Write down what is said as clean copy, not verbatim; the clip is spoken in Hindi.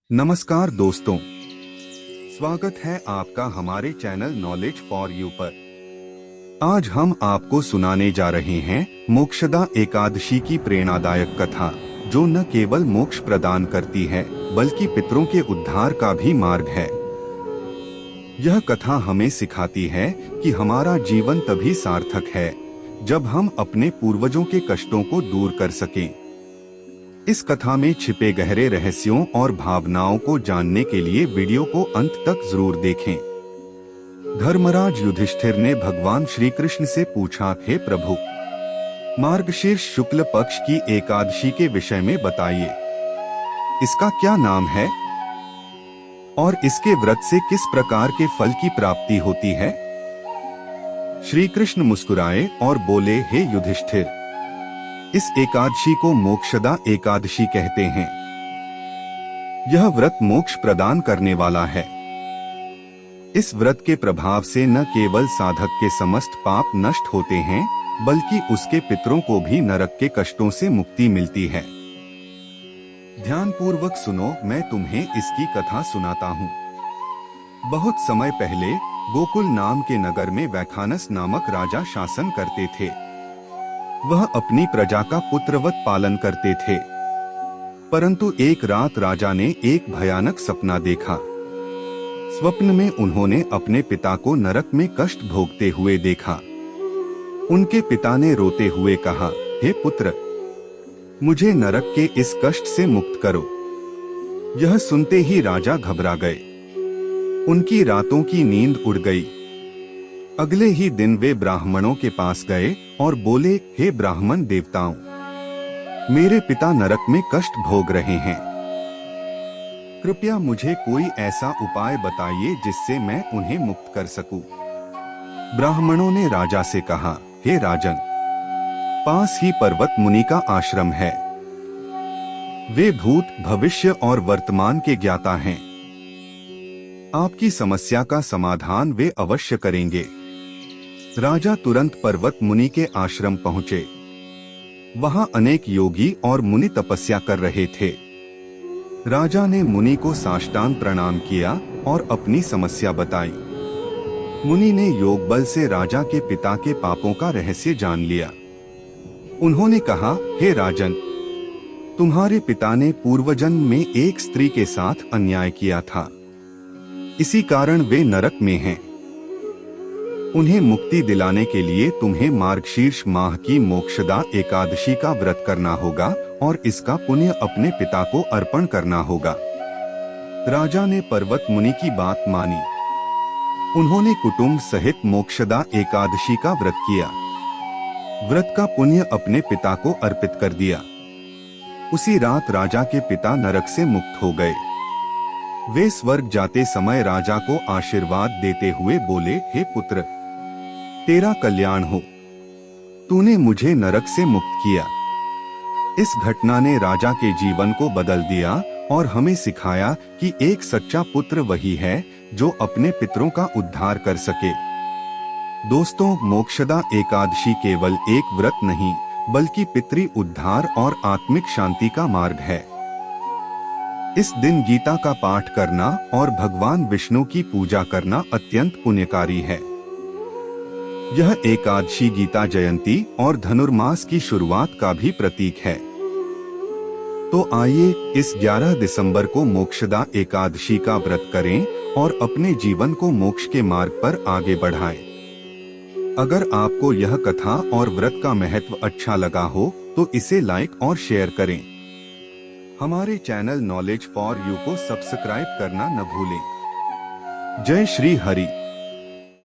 नमस्कार दोस्तों, स्वागत है आपका हमारे चैनल नॉलेज फॉर यू पर। आज हम आपको सुनाने जा रहे हैं मोक्षदा एकादशी की प्रेरणादायक कथा, जो न केवल मोक्ष प्रदान करती है बल्कि पितरों के उद्धार का भी मार्ग है। यह कथा हमें सिखाती है कि हमारा जीवन तभी सार्थक है जब हम अपने पूर्वजों के कष्टों को दूर कर सकें। इस कथा में छिपे गहरे रहस्यों और भावनाओं को जानने के लिए वीडियो को अंत तक जरूर देखें। धर्मराज युधिष्ठिर ने भगवान श्री कृष्ण से पूछा, हे प्रभु, मार्गशीर्ष शुक्ल पक्ष की एकादशी के विषय में बताइए। इसका क्या नाम है और इसके व्रत से किस प्रकार के फल की प्राप्ति होती है? श्री कृष्ण मुस्कुराए और बोले, हे युधिष्ठिर, इस एकादशी को मोक्षदा एकादशी कहते हैं। यह व्रत मोक्ष प्रदान करने वाला है। इस व्रत के प्रभाव से न केवल साधक के समस्त पाप नष्ट होते हैं, बल्कि उसके पितरों को भी नरक के कष्टों से मुक्ति मिलती है। ध्यानपूर्वक सुनो, मैं तुम्हें इसकी कथा सुनाता हूँ। बहुत समय पहले गोकुल नाम के नगर में वैखानस नामक राजा शासन करते थे। वह अपनी प्रजा का पुत्रवत पालन करते थे। परंतु एक रात राजा ने एक भयानक सपना देखा। स्वप्न में उन्होंने अपने पिता को नरक में कष्ट भोगते हुए देखा। उनके पिता ने रोते हुए कहा, हे पुत्र, मुझे नरक के इस कष्ट से मुक्त करो। यह सुनते ही राजा घबरा गए। उनकी रातों की नींद उड़ गई। अगले ही दिन वे ब्राह्मणों के पास गए और बोले, हे ब्राह्मण देवताओं, मेरे पिता नरक में कष्ट भोग रहे हैं। कृपया मुझे कोई ऐसा उपाय बताइए जिससे मैं उन्हें मुक्त कर सकूं। ब्राह्मणों ने राजा से कहा, हे राजन, पास ही पर्वत मुनि का आश्रम है। वे भूत, भविष्य और वर्तमान के ज्ञाता हैं। आपकी समस्या का समाधान वे अवश्य करेंगे। राजा तुरंत पर्वत मुनि के आश्रम पहुंचे। वहां अनेक योगी और मुनि तपस्या कर रहे थे। राजा ने मुनि को साष्टांग प्रणाम किया और अपनी समस्या बताई। मुनि ने योग बल से राजा के पिता के पापों का रहस्य जान लिया। उन्होंने कहा, हे राजन, तुम्हारे पिता ने पूर्वजन्म में एक स्त्री के साथ अन्याय किया था। इसी कारण वे नरक में हैं। उन्हें मुक्ति दिलाने के लिए तुम्हें मार्गशीर्ष माह की मोक्षदा एकादशी का व्रत करना होगा और इसका पुण्य अपने पिता को अर्पण करना होगा। राजा ने पर्वत मुनि की बात मानी। उन्होंने कुटुंब सहित मोक्षदा एकादशी का व्रत किया। व्रत का पुण्य अपने पिता को अर्पित कर दिया। उसी रात राजा के पिता नरक से मुक्त हो गए। वे स्वर्ग जाते समय राजा को आशीर्वाद देते हुए बोले, हे पुत्र, तेरा कल्याण हो। तूने मुझे नरक से मुक्त किया। इस घटना ने राजा के जीवन को बदल दिया और हमें सिखाया कि एक सच्चा पुत्र वही है जो अपने पितरों का उद्धार कर सके। दोस्तों, मोक्षदा एकादशी केवल एक व्रत नहीं, बल्कि पितृ उद्धार और आत्मिक शांति का मार्ग है। इस दिन गीता का पाठ करना और भगवान विष्णु की पूजा करना अत्यंत पुण्यकारी है। यह एकादशी गीता जयंती और धनुर्मास की शुरुआत का भी प्रतीक है। तो आइए इस 11 दिसंबर को मोक्षदा एकादशी का व्रत करें और अपने जीवन को मोक्ष के मार्ग पर आगे बढ़ाएं। अगर आपको यह कथा और व्रत का महत्व अच्छा लगा हो तो इसे लाइक और शेयर करें। हमारे चैनल नॉलेज फॉर यू को सब्सक्राइब करना न भूलें। जय श्री हरि।